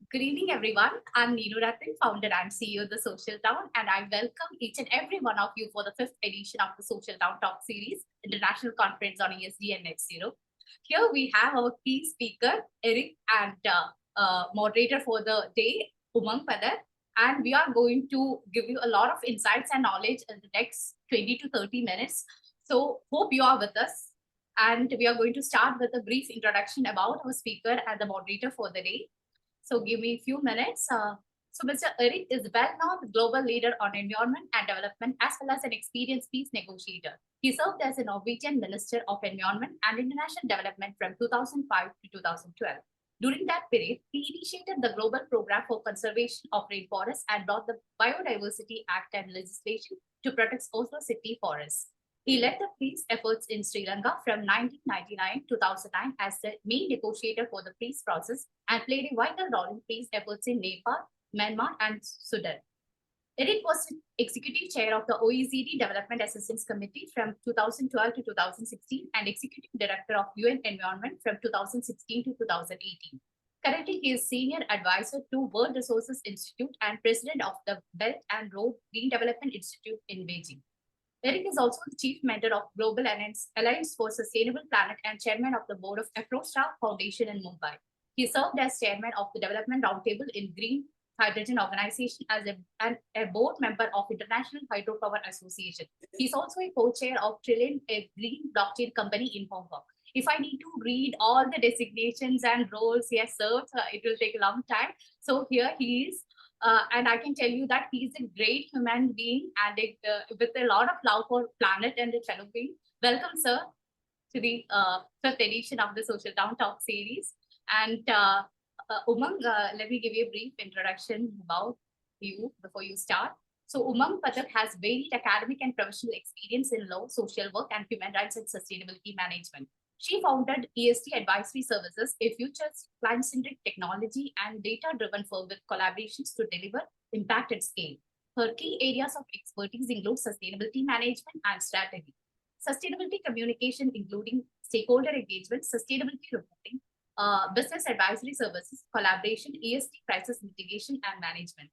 Good evening, everyone. I'm Neenu Rathin, founder and CEO of The Social Town, and I welcome each and every one of you for the fifth edition of the Social Town Talk Series, International Conference on ESG and NetZero. Here we have our key speaker, Eric, and moderator for the day, Umang Pathak, and we are going to give you a lot of insights and knowledge in the next 20 to 30 minutes. So hope you are with us. And we are going to start with a brief introduction about our speaker and the moderator for the day. So give me a few minutes. So Mr. Eric is a well-known global leader on environment and development, as well as an experienced peace negotiator. He served as a Norwegian Minister of Environment and International Development from 2005 to 2012. During that period, he initiated the Global Program for Conservation of Rainforests and brought the Biodiversity Act and legislation to protect Oslo city forests. He led the peace efforts in Sri Lanka from 1999 to 2009 as the main negotiator for the peace process and played a vital role in peace efforts in Nepal, Myanmar, and Sudan. Eric was executive chair of the OECD Development Assistance Committee from 2012 to 2016 and executive director of UN Environment from 2016 to 2018. Currently, he is senior advisor to World Resources Institute and president of the Belt and Road Green Development Institute in Beijing. Eric is also the chief mentor of Global Alliance for Sustainable Planet and chairman of the board of Afrostar Foundation in Mumbai. He served as chairman of the Development Roundtable in Green Hydrogen Organization as a board member of International Hydropower Association. He's also a co-chair of Trillion, a green blockchain company in Hong Kong. If I need to read all the designations and roles he has served, it will take a long time. So here he is. And I can tell you that he's a great human being and with a lot of love for planet and its fellow being. Welcome, sir, to the fifth edition of the Social Town Talk series. And Umang, let me give you a brief introduction about you before you start. So Umang Pathak has varied academic and professional experience in law, social work, and human rights and sustainability management. She founded ESG Advisory Services, a future client-centric technology and data-driven firm with collaborations to deliver impact at scale. Her key areas of expertise include sustainability management and strategy, sustainability communication, including stakeholder engagement, sustainability reporting, business advisory services, collaboration, ESG crisis mitigation and management,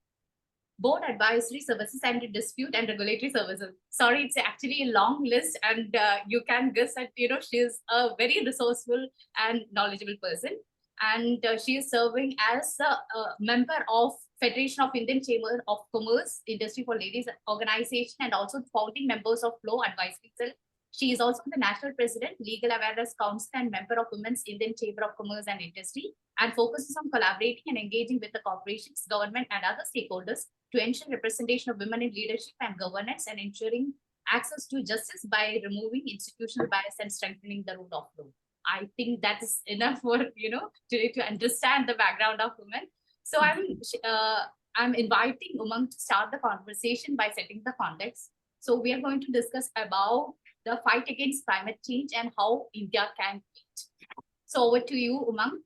board advisory services, and dispute and regulatory services. Sorry, it's actually a long list, and you can guess that she's a very resourceful and knowledgeable person, and she is serving as a member of Federation of Indian Chamber of Commerce Industry for Ladies organization, and also founding members of Law Advisory Cell. She is also the National President, Legal Awareness Council, and member of Women's Indian Chamber of Commerce and Industry, and focuses on collaborating and engaging with the corporations, government, and other stakeholders to ensure representation of women in leadership and governance and ensuring access to justice by removing institutional bias and strengthening the rule of law. I think that is enough for to understand the background of women. So I'm inviting Umang to start the conversation by setting the context. So we are going to discuss about the fight against climate change and how India can lead. So over to you, Umang.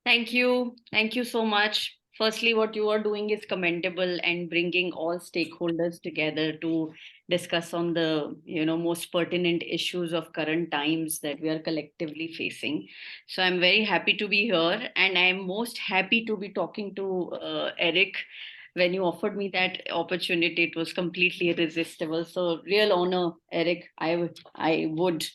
Thank you. Thank you so much. Firstly, what you are doing is commendable and bringing all stakeholders together to discuss on the most pertinent issues of current times that we are collectively facing. So I'm very happy to be here, and I'm most happy to be talking to Eric. When you offered me that opportunity, it was completely irresistible. So real honor, Eric. I would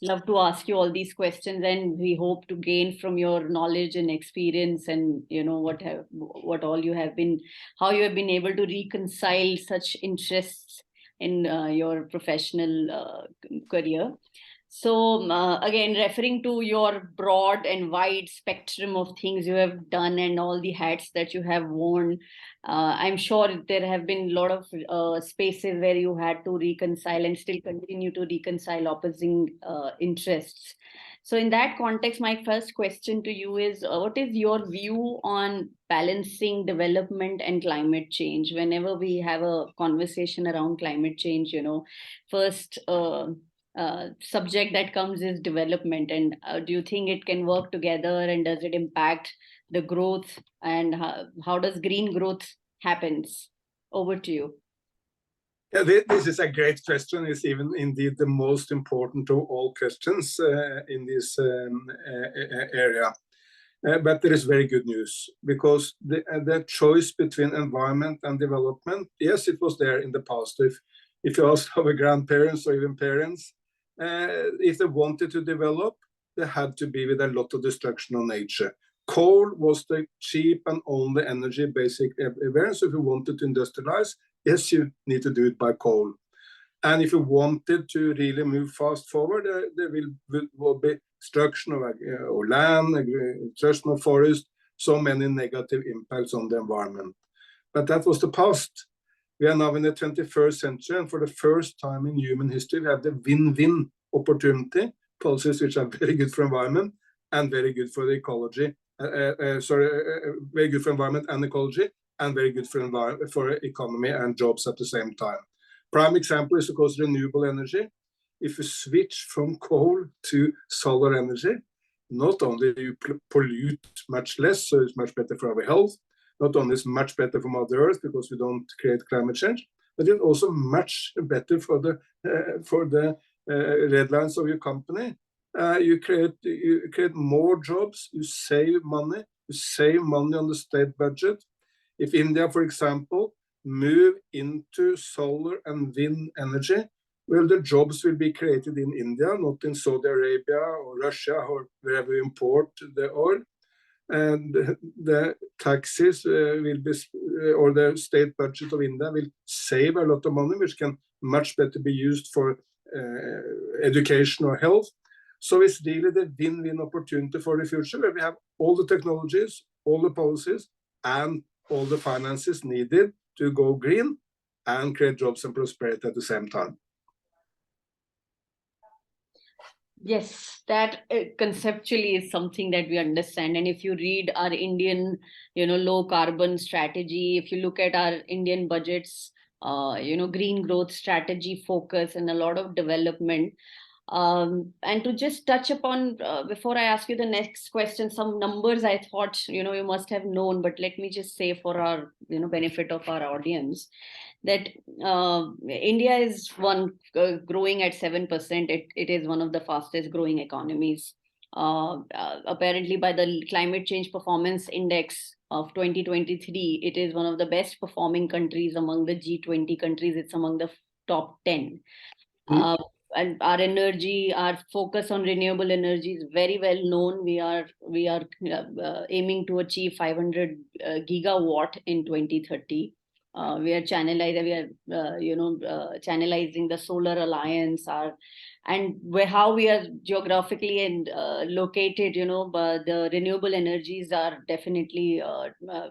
love to ask you all these questions, and we hope to gain from your knowledge and experience, and what all you have been, how you have been able to reconcile such interests in your professional career. So again, referring to your broad and wide spectrum of things you have done and all the hats that you have worn, I'm sure there have been a lot of spaces where you had to reconcile and still continue to reconcile opposing interests. So in that context, my first question to you is, what is your view on balancing development and climate change? Whenever we have a conversation around climate change, first subject that comes is development, and do you think it can work together, and does it impact the growth, and how does green growth happens? Over to you. Yeah, this is a great question. It's even indeed the most important of all questions in this area. But there is very good news, because the choice between environment and development, yes, it was there in the past. If you ask our grandparents or even parents, if they wanted to develop, they had to be with a lot of destruction of nature. Coal was the cheap and only energy basic everywhere. So if you wanted to industrialize, yes, you need to do it by coal. And if you wanted to really move fast forward, there will be destruction of land, destruction of forest, so many negative impacts on the environment. But that was the past. We are now in the 21st century, and for the first time in human history, we have the win-win opportunity, policies which are very good for environment and very good for the ecology. Very good for environment and ecology, and very good for economy and jobs at the same time. Prime example is, of course, renewable energy. If you switch from coal to solar energy, not only do you pollute much less, so it's much better for our health, not only is it much better for Mother Earth because we don't create climate change, but it's also much better for the red lines of your company. You create more jobs, you save money on the state budget. If India, for example, move into solar and wind energy, well, the jobs will be created in India, not in Saudi Arabia or Russia or wherever we import the oil. And the taxes will be, or the state budget of India will save a lot of money, which can much better be used for education or health. So it's really the win-win opportunity for the future, where we have all the technologies, all the policies, and all the finances needed to go green and create jobs and prosperity at the same time. Yes, that conceptually is something that we understand. And if you read our Indian, low carbon strategy, if you look at our Indian budgets, green growth strategy focus and a lot of development. And to just touch upon, before I ask you the next question, some numbers I thought, you must have known, but let me just say for our, benefit of our audience, that India is growing at 7%. It is one of the fastest growing economies. Apparently by the Climate Change Performance Index of 2023, it is one of the best performing countries among the G20 countries. It's among the top 10. And our energy, our focus on renewable energy is very well known. We are aiming to achieve 500 gigawatt in 2030. We are channelizing the Solar Alliance, how we are geographically and located. But the renewable energies are definitely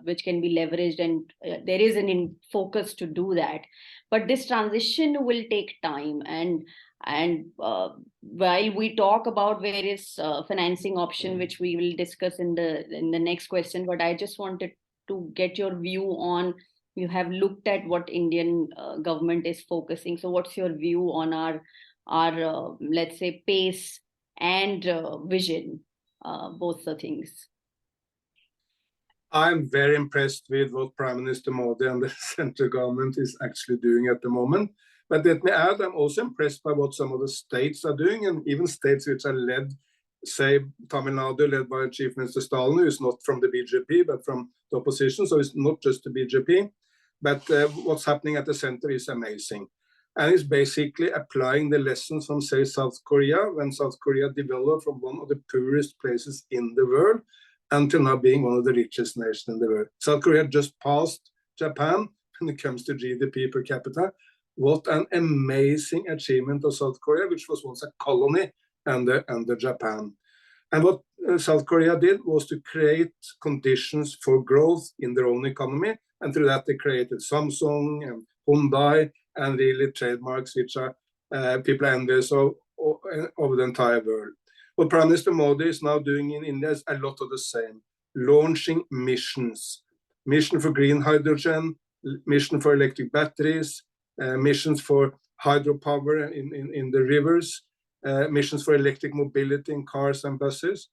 which can be leveraged, and there is an focus to do that. But this transition will take time, and while we talk about various financing option, which we will discuss in the next question, but I just wanted to get your view on. You have looked at what Indian government is focusing. So what's your view on our let's say, pace and vision, both the things? I'm very impressed with what Prime Minister Modi and the central government is actually doing at the moment. But let me add, I'm also impressed by what some of the states are doing, and even states which are led, say Tamil Nadu, led by Chief Minister Stalin, who is not from the BJP, but from the opposition. So it's not just the BJP. But what's happening at the center is amazing. And it's basically applying the lessons from, say, South Korea, when South Korea developed from one of the poorest places in the world until now being one of the richest nations in the world. South Korea just passed Japan when it comes to GDP per capita. What an amazing achievement of South Korea, which was once a colony under Japan. And what South Korea did was to create conditions for growth in their own economy. And through that, they created Samsung and Hyundai, and really trademarks which are people are envious of over the entire world. What Prime Minister Modi is now doing in India is a lot of the same. Launching missions. Mission for green hydrogen, mission for electric batteries, missions for hydropower in the rivers, missions for electric mobility in cars and buses,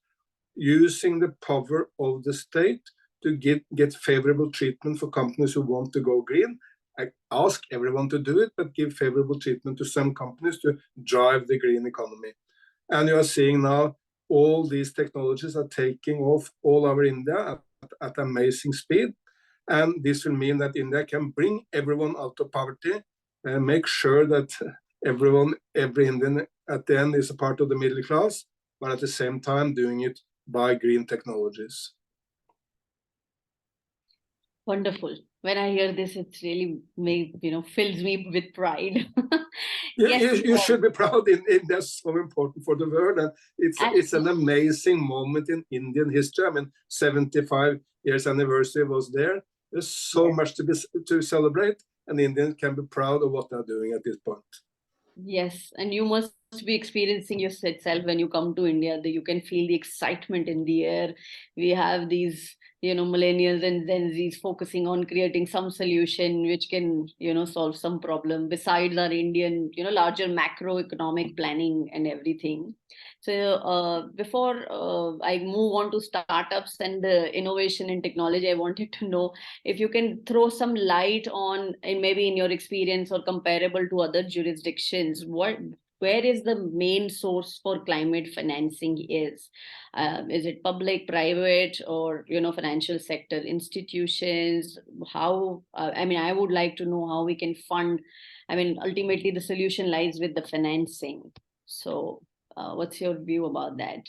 using the power of the state to get favorable treatment for companies who want to go green. I ask everyone to do it, but give favorable treatment to some companies to drive the green economy. And you are seeing now all these technologies are taking off all over India at amazing speed. And this will mean that India can bring everyone out of poverty and make sure that every Indian at the end is a part of the middle class, but at the same time doing it by green technologies. Wonderful. When I hear this, it's really fills me with pride. You should be proud. That's so important for the world, and it's an amazing moment in Indian history. I mean, 75 years anniversary was there. There's so much to celebrate, and Indians can be proud of what they're doing at this point. Yes, and you must be experiencing yourself when you come to India. That you can feel the excitement in the air. We have these, millennials and Gen Zs focusing on creating some solution which can, solve some problem besides our Indian, larger macroeconomic planning and everything. So before I move on to startups and innovation and technology, I wanted to know if you can throw some light on, and maybe in your experience or comparable to other jurisdictions, where is the main source for climate financing is? Is it public, private, or financial sector institutions? How? I would like to know how we can fund. Ultimately, the solution lies with the financing. So, what's your view about that?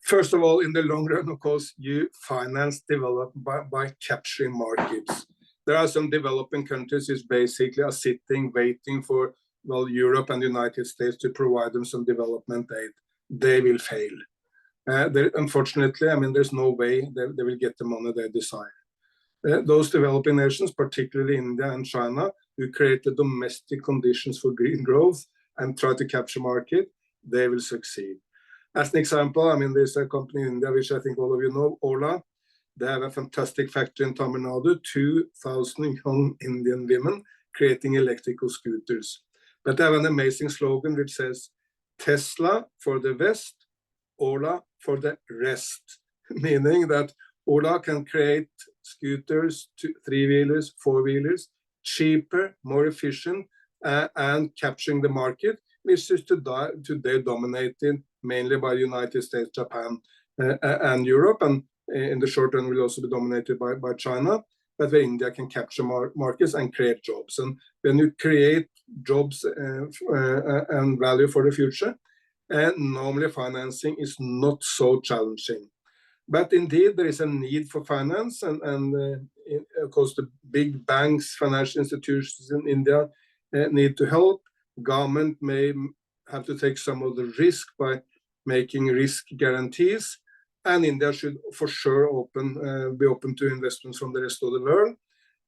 First of all, in the long run, of course, you finance development by capturing markets. There are some developing countries who basically are sitting, waiting for, Europe and the United States to provide them some development aid. They will fail. Unfortunately, there's no way they will get the money they desire. Those developing nations, particularly India and China, who create the domestic conditions for green growth and try to capture market, they will succeed. As an example, there's a company in India, which I think all of you know, Ola. They have a fantastic factory in Tamil Nadu, 2,000 young Indian women creating electrical scooters. But they have an amazing slogan which says, Tesla for the West, Ola for the rest. Meaning that Ola can create scooters, three-wheelers, four-wheelers, cheaper, more efficient, and capturing the market, which is today dominated mainly by the United States, Japan, and Europe, and in the short run will also be dominated by China, but where India can capture markets and create jobs. And when you create jobs and value for the future, normally financing is not so challenging. But indeed, there is a need for finance, and of course, the big banks, financial institutions in India need to help. Government may have to take some of the risk by making risk guarantees, and India should for sure be open to investments from the rest of the world.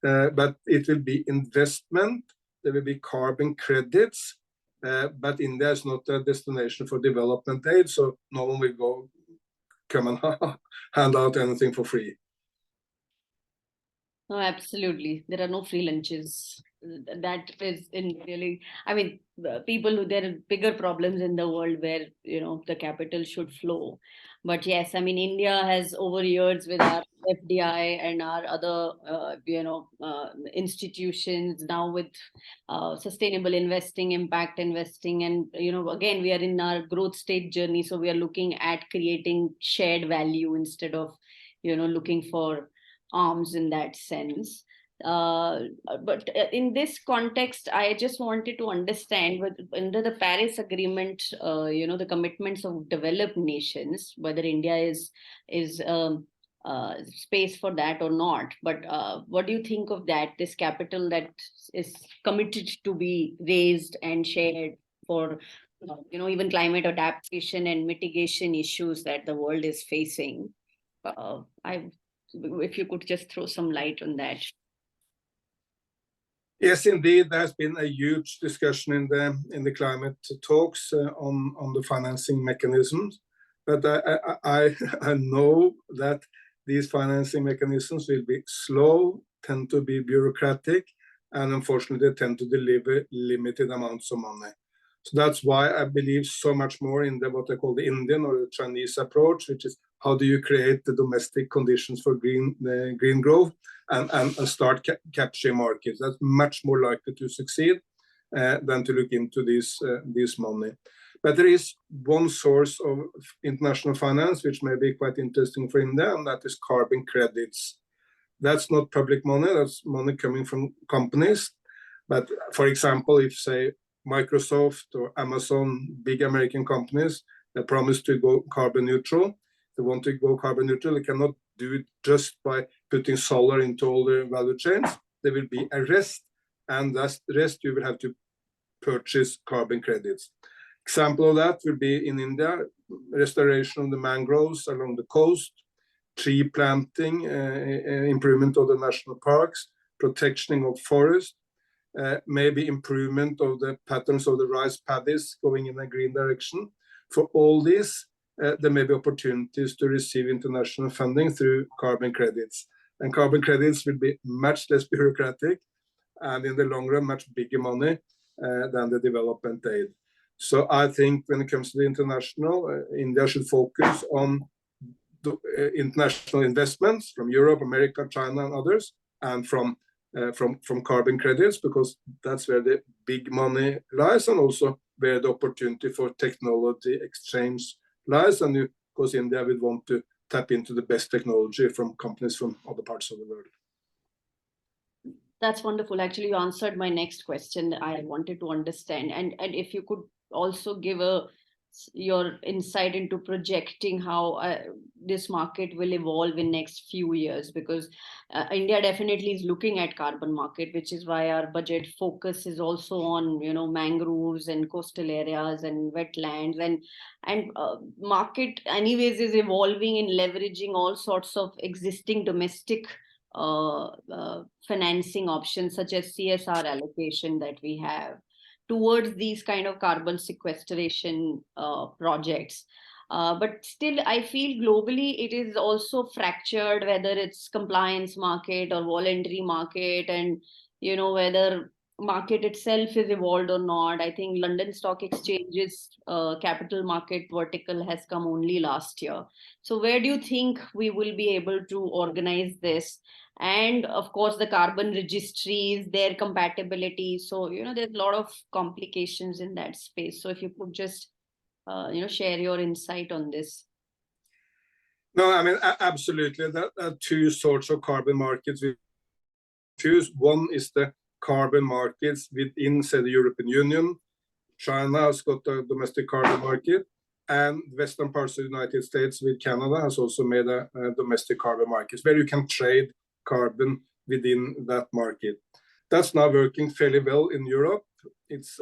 But it will be investment, there will be carbon credits, but India is not a destination for development aid, so no one will come and hand out anything for free. No, absolutely. There are no free lunches. That is really, people there are bigger problems in the world where, the capital should flow. But yes, India has over years with our FDI and our other, institutions now with sustainable investing, impact investing. And, again, we are in our growth state journey. So we are looking at creating shared value instead of, looking for arms in that sense. But in this context, I just wanted to understand under the Paris Agreement, the commitments of developed nations, whether India is space for that or not. But what do you think of that? This capital that is committed to be raised and shared for, even climate adaptation and mitigation issues that the world is facing. If you could just throw some light on that. Yes, indeed, there's been a huge discussion in the climate talks on the financing mechanisms. But I know that these financing mechanisms will be slow, tend to be bureaucratic, and unfortunately, they tend to deliver limited amounts of money. So that's why I believe so much more in what I call the Indian or the Chinese approach, which is how do you create the domestic conditions for green growth and start capturing markets. That's much more likely to succeed than to look into this money. But there is one source of international finance which may be quite interesting for India, and that is carbon credits. That's not public money, that's money coming from companies. But for example, if say Microsoft or Amazon, big American companies, they promise to go carbon neutral. They want to go carbon neutral. They cannot do it just by putting solar into all their value chains. There will be a rest, and that's the rest you will have to purchase carbon credits. Example of that will be in India, restoration of the mangroves along the coast, tree planting, improvement of the national parks, protection of forest, maybe improvement of the patterns of the rice paddies going in a green direction. For all this, there may be opportunities to receive international funding through carbon credits. And carbon credits will be much less bureaucratic and in the long run, much bigger money than the development aid. So I think when it comes to the international, India should focus on the, international investments from Europe, America, China, and others, and from carbon credits, because that's where the big money lies, and also where the opportunity for technology exchange lies. And of course, India would want to tap into the best technology from companies from other parts of the world. That's wonderful. Actually, you answered my next question that I wanted to understand. And if you could also give your insight into projecting how this market will evolve in next few years, because India definitely is looking at carbon market, which is why our budget focus is also on, you know, mangroves and coastal areas and wetlands, and market anyways is evolving in leveraging all sorts of existing domestic financing options such as CSR allocation that we have towards these kind of carbon sequestration projects. But still, I feel globally it is also fractured, whether it's compliance market or voluntary market, and you know whether market itself is evolved or not. I think London Stock Exchange's capital market vertical has come only last year. So where do you think we will be able to organize this? And of course, the carbon registries, their compatibility. So, you know, there's a lot of complications in that space. So if you could just, you know, share your insight on this. No, I mean, absolutely. There are two sorts of carbon markets. One is the carbon markets within, say, the European Union. China has got a domestic carbon market, and western parts of the United States with Canada has also made a domestic carbon market where you can trade carbon within that market. That's now working fairly well in Europe. It's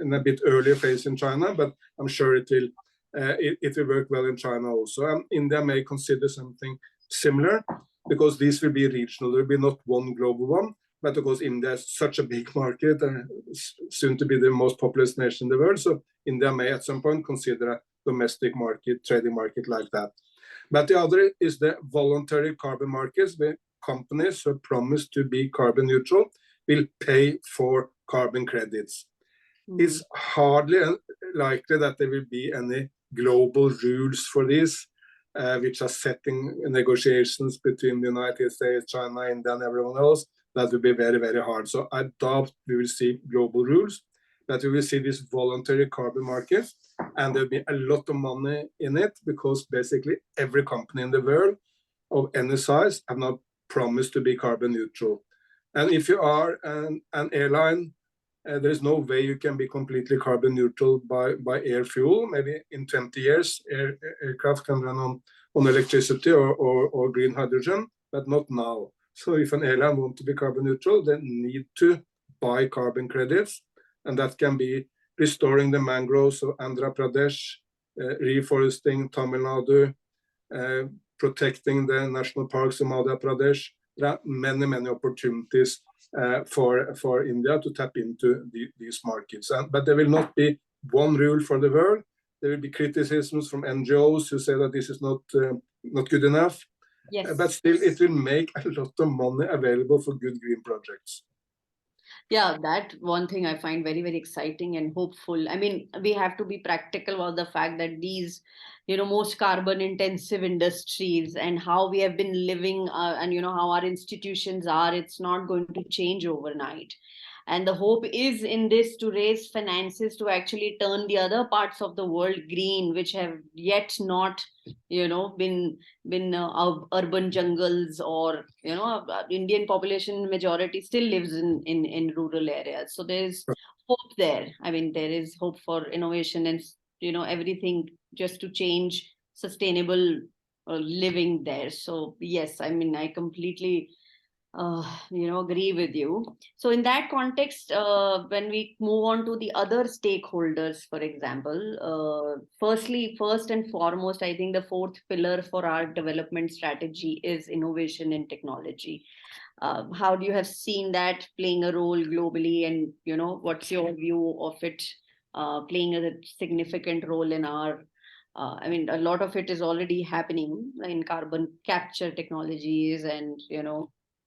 in a bit earlier phase in China, but I'm sure it will work well in China also. And India may consider something similar, because these will be regional. There will be not one global one, but of course India is such a big market and soon to be the most populous nation in the world. So India may at some point consider a domestic market, trading market like that. But the other is the voluntary carbon markets, where companies who promise to be carbon neutral will pay for carbon credits. It's hardly likely that there will be any global rules for this, which are setting negotiations between the United States, China, India, and everyone else. That will be very, very hard. So I doubt we will see global rules, but we will see this voluntary carbon market, and there'll be a lot of money in it, because basically every company in the world of any size have now promised to be carbon neutral. And if you are an airline, there is no way you can be completely carbon neutral by air fuel. Maybe in 20 years, aircraft can run on electricity or green hydrogen, but not now. So if an airline wants to be carbon neutral, they need to buy carbon credits, and that can be restoring the mangroves of Andhra Pradesh, reforesting Tamil Nadu, protecting the national parks of Madhya Pradesh. There are many, many opportunities for India to tap into these markets. But there will not be one rule for the world. There will be criticisms from NGOs who say that this is not good enough. Yes. But still, it will make a lot of money available for good green projects. Yeah, that one thing I find very, very exciting and hopeful. I mean, we have to be practical about the fact that these, you know, most carbon intensive industries and how we have been living and, you know, how our institutions are, it's not going to change overnight. And the hope is in this to raise finances to actually turn the other parts of the world green, which have yet not, been urban jungles, or Indian population majority still lives in rural areas. So there's hope there. I mean, there is hope for innovation and everything just to change sustainable living there. So yes, I mean, I completely agree with you. So in that context, when we move on to the other stakeholders, for example, first and foremost, I think the fourth pillar for our development strategy is innovation and technology. How do you have seen that playing a role globally, and what's your view of it playing a significant role in our I mean, a lot of it is already happening in carbon capture technologies and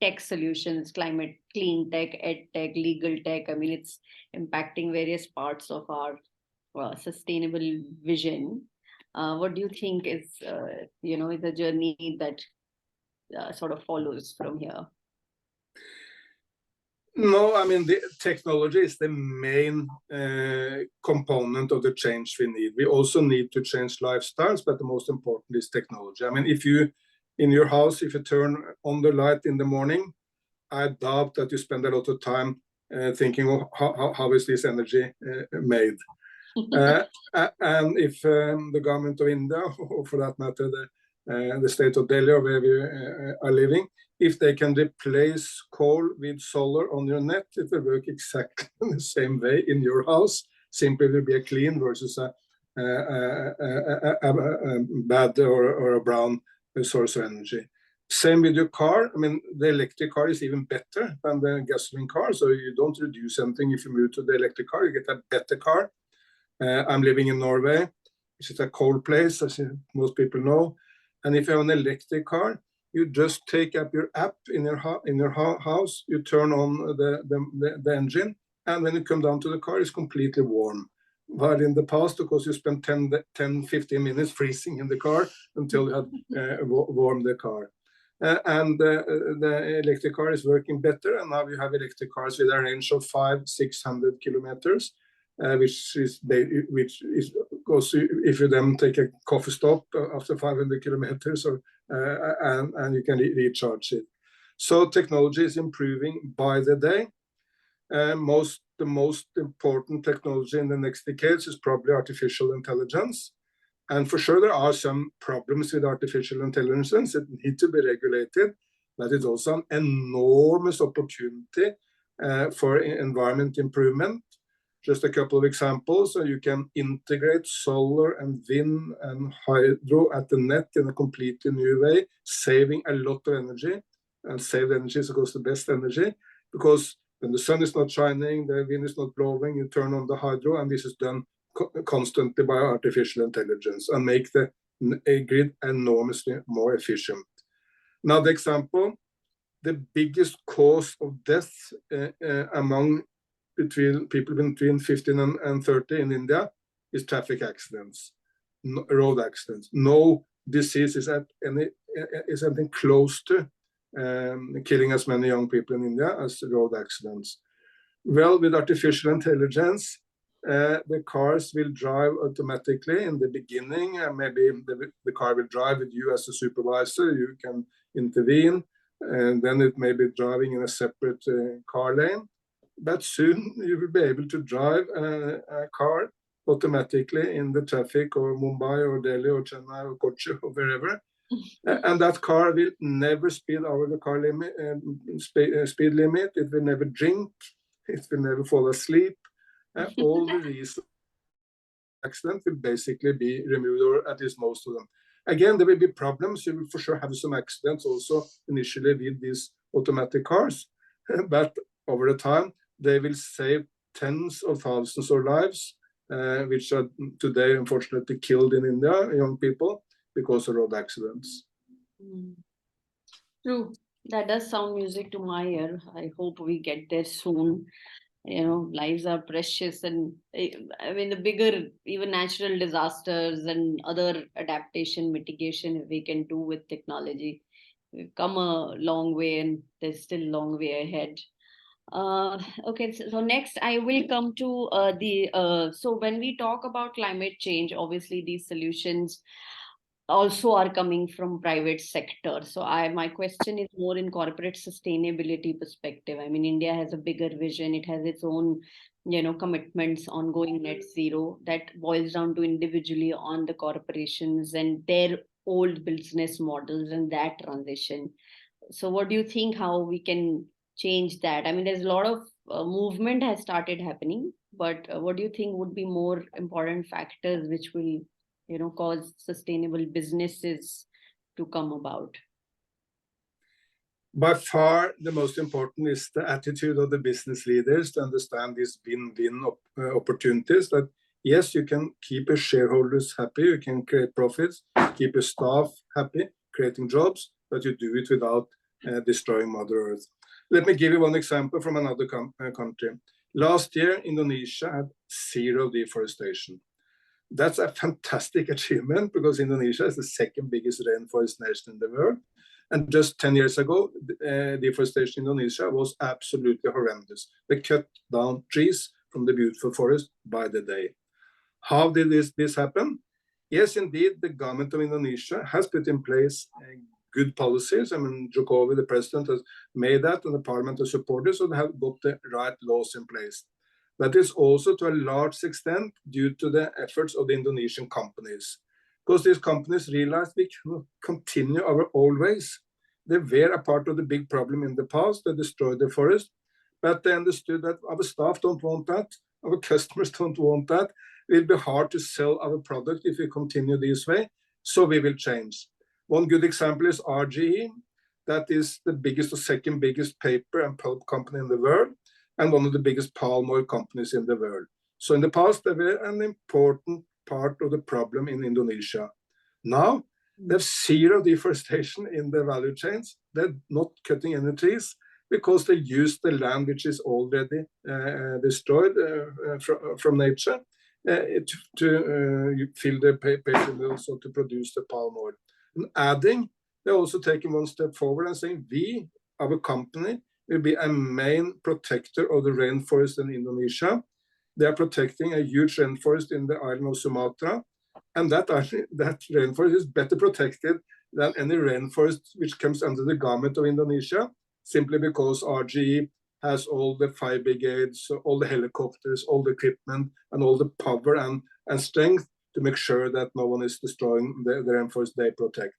tech solutions, climate, clean tech, ed tech, legal tech. I mean, it's impacting various parts of our sustainable vision. What do you think is is a journey that sort of follows from here? No, I mean, the technology is the main component of the change we need. We also need to change lifestyles, but the most important is technology. I mean, if you, in your house, if you turn on the light in the morning, I doubt that you spend a lot of time thinking of how is this energy made. And if the government of India, or for that matter, the state of Delhi, or where we are living, if they can replace coal with solar on your net, it will work exactly the same way in your house. Simply will be a clean versus a bad or a brown source of energy. Same with your car. I mean, the electric car is even better than the gasoline car. So you don't reduce anything if you move to the electric car. You get a better car. I'm living in Norway, which is a cold place, as most people know. And if you have an electric car, you just take up your app in your house, you turn on the engine, and when you come down to the car, it's completely warm. While in the past, of course, you spent 10, 15 minutes freezing in the car until you had warmed the car. And the electric car is working better, and now you have electric cars with a range of 500-600 kilometers. Which is because if you then take a coffee stop after 500 kilometers, or and you can recharge it. So technology is improving by the day. The most important technology in the next decades is probably artificial intelligence. And for sure, there are some problems with artificial intelligence that need to be regulated, but it's also an enormous opportunity for environment improvement. Just a couple of examples. So you can integrate solar and wind and hydro at the net in a completely new way, saving a lot of energy. And saved energy is, of course, the best energy, because when the sun is not shining, the wind is not blowing, you turn on the hydro, and this is done constantly by artificial intelligence and make the grid enormously more efficient. Another example, the biggest cause of death among people between 15 and 30 in India is traffic accidents, road accidents. No disease is anything close to killing as many young people in India as road accidents. Well, with artificial intelligence, the cars will drive automatically in the beginning. Maybe the car will drive with you as a supervisor. You can intervene, and then it may be driving in a separate car lane. But soon you will be able to drive a car automatically in the traffic, or Mumbai or Delhi or Chennai or Kochi or wherever. And that car will never speed over the car limit, speed limit. It will never drink. It will never fall asleep. All the reasons accident will basically be removed, or at least most of them. Again, there will be problems. You will for sure have some accidents also initially with these automatic cars. But over the time, they will save tens of thousands of lives, which are today unfortunately killed in India, young people, because of road accidents. True. That does sound music to my ear. I hope we get there soon. Lives are precious, and I mean, the bigger even natural disasters and other adaptation mitigation we can do with technology. We've come a long way, and there's still a long way ahead. Okay, so next I will come to so when we talk about climate change, obviously these solutions also are coming from private sector. So my question is more in corporate sustainability perspective. I mean, India has a bigger vision. It has its own, commitments on going net zero that boils down to individually on the corporations and their old business models and that transition. So what do you think how we can change that? I mean, there's a lot of movement has started happening, but what do you think would be more important factors which will, cause sustainable businesses to come about? By far, the most important is the attitude of the business leaders to understand these win-win opportunities. That yes, you can keep your shareholders happy, you can create profits, keep your staff happy, creating jobs, but you do it without destroying Mother Earth. Let me give you one example from another country. Last year, Indonesia had 0 deforestation. That's a fantastic achievement because Indonesia is the second biggest rainforest nation in the world. And just 10 years ago, deforestation in Indonesia was absolutely horrendous. They cut down trees from the beautiful forest by the day. How did this happen? Yes, indeed, the government of Indonesia has put in place good policies. I mean, Jokowi, the president, has made that, and the parliament has supported, so they have got the right laws in place. That is also to a large extent due to the efforts of the Indonesian companies. Because these companies realized we cannot continue our old ways. They were a part of the big problem in the past. They destroyed the forest, but they understood that our staff don't want that, our customers don't want that. It will be hard to sell our product if we continue this way, so we will change. One good example is RGE. That is the biggest or second biggest paper and pulp company in the world, and one of the biggest palm oil companies in the world. So in the past, they were an important part of the problem in Indonesia. Now, they have 0 deforestation in the value chains. They're not cutting any trees because they use the land which is already destroyed from nature to fill the paper mills or to produce the palm oil. And adding, they're also taking one step forward and saying, our company, will be a main protector of the rainforest in Indonesia. They are protecting a huge rainforest in the island of Sumatra, and that rainforest is better protected than any rainforest which comes under the government of Indonesia, simply because RGE has all the fire brigades, all the helicopters, all the equipment, and all the power and strength to make sure that no one is destroying the rainforest they protect.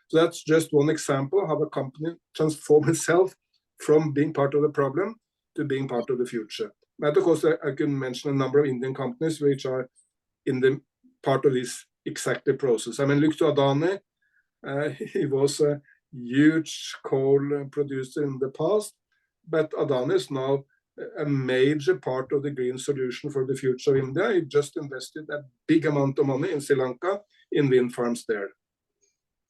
So that's just one example how a company transforms itself from being part of the problem to being part of the future. But of course, I can mention a number of Indian companies which are in the part of this exactly process. I mean, look to Adani. He was a huge coal producer in the past, but Adani is now a major part of the green solution for the future of India. He just invested a big amount of money in Sri Lanka in wind farms there.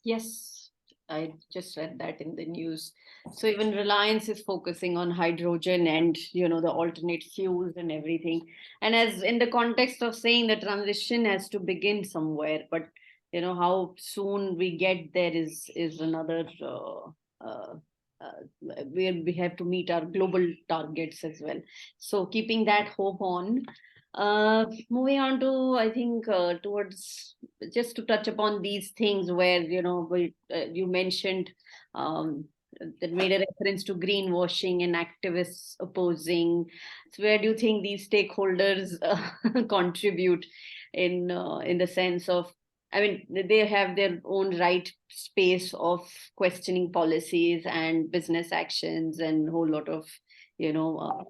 Yes, I just read that in the news. So even Reliance is focusing on hydrogen and, the alternate fuels and everything. And as in the context of saying the transition has to begin somewhere, but, how soon we get there is another, where we have to meet our global targets as well. So keeping that hope on. Moving on to, I think, towards just to touch upon these things where, you mentioned that made a reference to greenwashing and activists opposing. So where do you think these stakeholders contribute in the sense of, I mean, they have their own right space of questioning policies and business actions and a whole lot of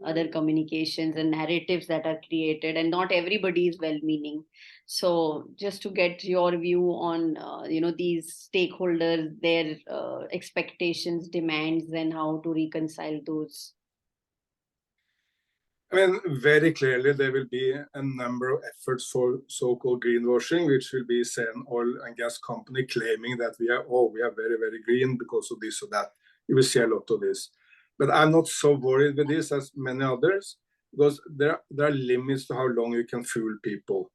other communications and narratives that are created, and not everybody is well-meaning. So just to get your view on these stakeholders, their expectations, demands, and how to reconcile those. I mean, very clearly there will be a number of efforts for so-called greenwashing, which will be, say, an oil and gas company claiming that we are very, very green because of this or that. You will see a lot of this. But I'm not so worried with this as many others, because there are limits to how long you can fool people.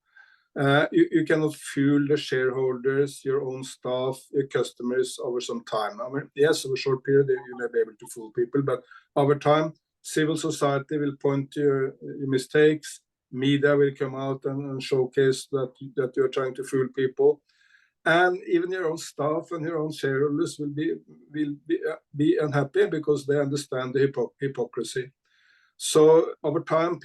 You cannot fool the shareholders, your own staff, your customers over some time. I mean, yes, over a short period you may be able to fool people, but over time, Civil society will point to your mistakes. Media will come out and showcase that you're trying to fool people. And even your own staff and your own shareholders will be unhappy because they understand the hypocrisy. So over time,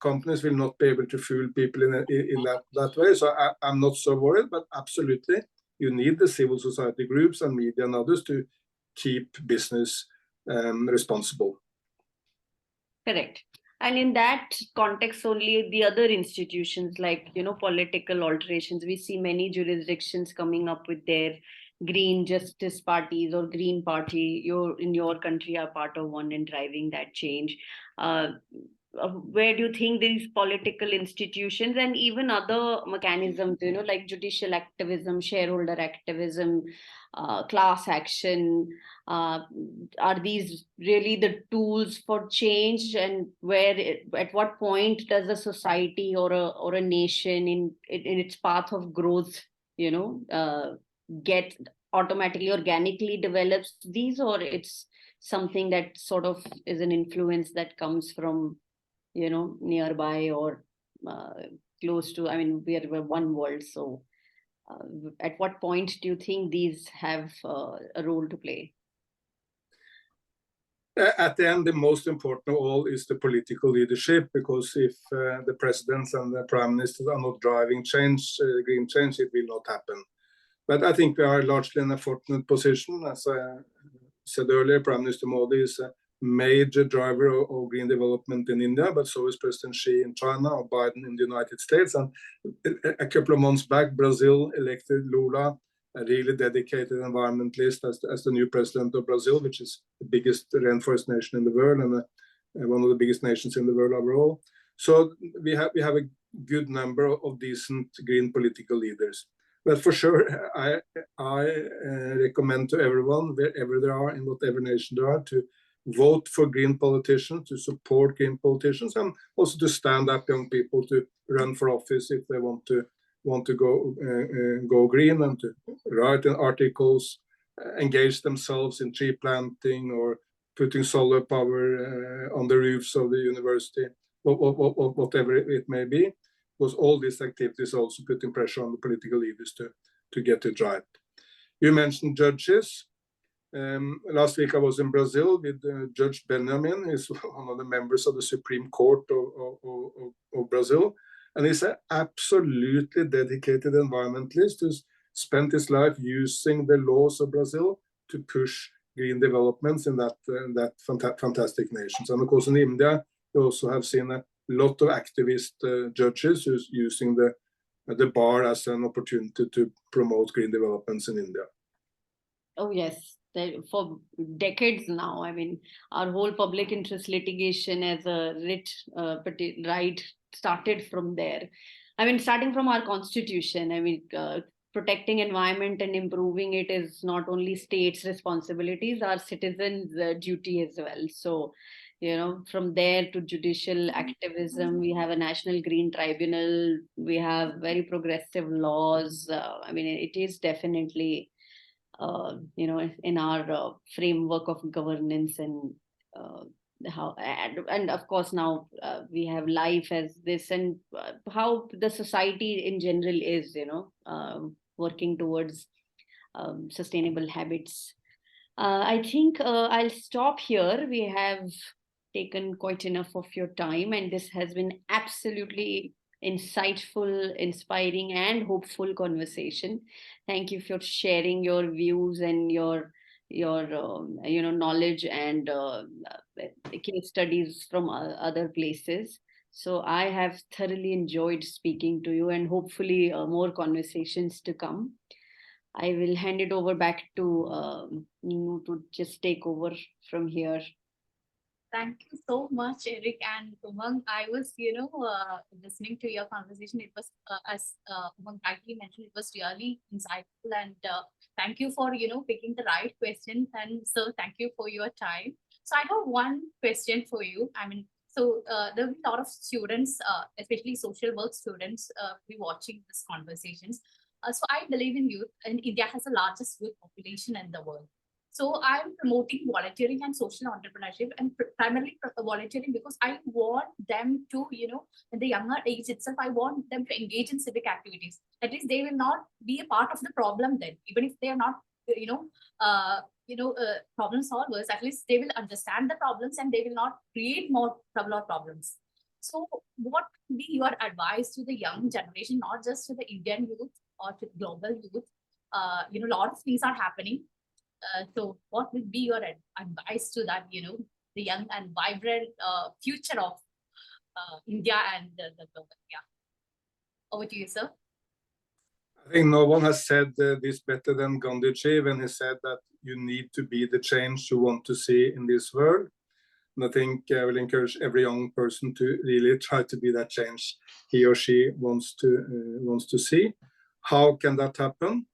companies will not be able to fool people in that way. So I'm not so worried, but absolutely, you need the civil society groups and media and others to keep business responsible. Correct. And in that context, only the other institutions like, political alterations, we see many jurisdictions coming up with their green justice parties or green party. In your country are part of one in driving that change. Where do you think these political institutions and even other mechanisms, like judicial activism, shareholder activism, class action, are these really the tools for change? And at what point does a society or a nation in its path of growth, get automatically, organically develops these, or it's something that sort of is an influence that comes from nearby or close to? I mean, we're one world, so at what point do you think these have a role to play? At the end, the most important of all is the political leadership, because if the presidents and the prime ministers are not driving change, green change, it will not happen. But I think we are largely in a fortunate position. As I said earlier, Prime Minister Modi is a major driver of green development in India, but so is President Xi in China or Biden in the United States. And a couple of months back, Brazil elected Lula, a really dedicated environmentalist, as the new president of Brazil, which is the biggest rainforest nation in the world and one of the biggest nations in the world overall. So we have a good number of decent green political leaders. But for sure, I recommend to everyone, wherever they are, in whatever nation they are, to vote for green politicians, to support green politicians, and also to stand up young people to run for office if they want to go green, and to write in articles, engage themselves in tree planting or putting solar power on the roofs of the university, whatever it may be. Because all these activities are also putting pressure on the political leaders to get it right. You mentioned judges. Last week I was in Brazil with Judge Benjamin. He's one of the members of the Supreme Court of Brazil. And he's an absolutely dedicated environmentalist who's spent his life using the laws of Brazil to push green developments in that fantastic nation. And of course in India, we also have seen a lot of activist judges who's using the bar as an opportunity to promote green developments in India. Oh, yes. For decades now, I mean, our whole public interest litigation as a right started from there. I mean, starting from our constitution, I mean, protecting environment and improving it is not only states' responsibilities, our citizens' duty as well. So, from there to judicial activism, we have a national green tribunal, we have very progressive laws. I mean, it is definitely in our framework of governance, and how, and of course now we have life as this, and how the society in general is working towards sustainable habits. I think I'll stop here. We have taken quite enough of your time, and this has been absolutely insightful, inspiring, and hopeful conversation. Thank you for sharing your views and your knowledge and case studies from other places. So I have thoroughly enjoyed speaking to you, and hopefully more conversations to come. I will hand it over back to Ninu to just take over from here. Thank you so much, Eric and Umang. I was, listening to your conversation. It was, as Umang rightly mentioned, it was really insightful. And thank you for, picking the right questions. And so thank you for your time. So I have one question for you. I mean, so there will be a lot of students, especially social work students, be watching these conversations. So I believe in youth, and India has the largest youth population in the world. So I'm promoting volunteering and social entrepreneurship, and primarily volunteering because I want them to, in the younger age itself, I want them to engage in civic activities. At least they will not be a part of the problem then, even if they are not, problem solvers. At least they will understand the problems and they will not create more trouble or problems. So what would be your advice to the young generation, not just to the Indian youth or to global youth? A lot of things are happening. So what would be your advice to that, the young and vibrant future of India and the global? Yeah. Over to you, sir. I think no one has said this better than Gandhiji when he said that you need to be the change you want to see in this world. And I think I will encourage every young person to really try to be that change he or she wants to see. How can that happen?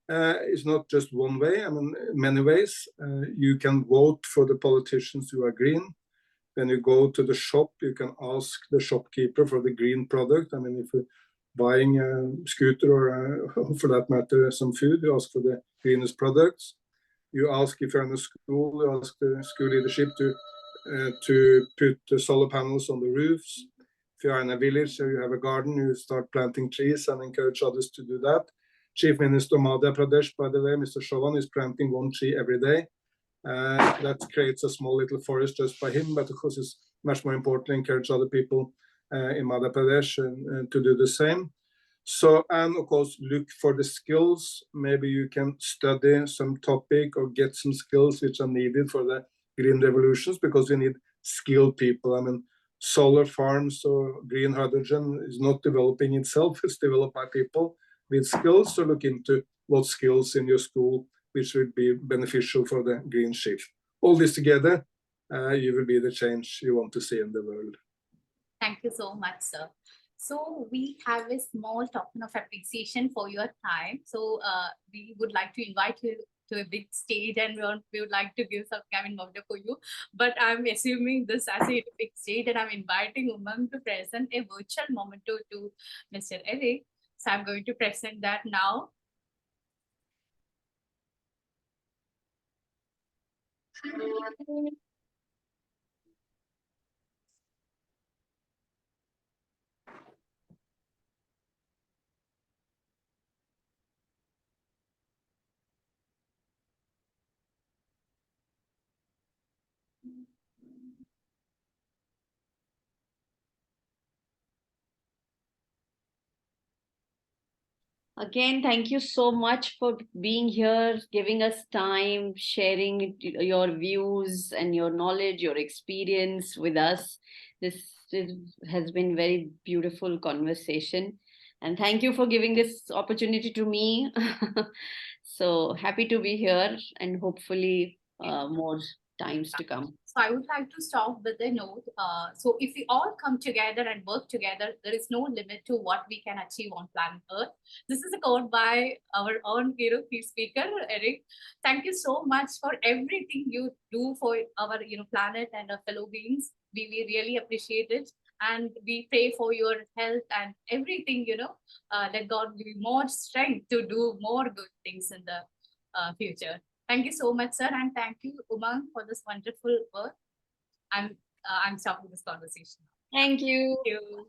It's not just one way. I mean, many ways. You can vote for the politicians who are green. When you go to the shop, you can ask the shopkeeper for the green product. I mean, if you're buying a scooter or for that matter, some food, you ask for the greenest products. You ask if you're in a school, you ask the school leadership to put the solar panels on the roofs. If you are in a village or you have a garden, you start planting trees and encourage others to do that. Chief Minister of Madhya Pradesh, by the way, Mr. Chavan, is planting one tree every day. That creates a small little forest just by him, but of course it's much more important to encourage other people in Madhya Pradesh to do the same. So, and of course, look for the skills. Maybe you can study some topic or get some skills which are needed for the green revolutions, because we need skilled people. I mean, solar farms or green hydrogen is not developing itself, it's developed by people with skills. So look into what skills in your school which would be beneficial for the green shift. All this together, you will be the change you want to see in the world. Thank you so much, sir. So we have a small token of appreciation for your time. So we would like to invite you to a big stage, and we would like to give some kind of moment for you. But I'm assuming this as a big stage, and I'm inviting Umang to present a virtual moment to Mr. Eric. So I'm going to present that now. Again, thank you so much for being here, giving us time, sharing your views and your knowledge, your experience with us. Has been very beautiful conversation. And thank you for giving this opportunity to me. So happy to be here, and hopefully more times to come. So I would like to start with a note. So if we all come together and work together, there is no limit to what we can achieve on planet Earth. This is a quote by our own hero, key speaker, Eric. Thank you so much for everything you do for our planet and our fellow beings. We really appreciate it. And we pray for your health and everything, let God give you more strength to do more good things in the future. Thank you so much, sir, and thank you, Umang, for this wonderful work. I'm stopping this conversation. Thank you. Thank you.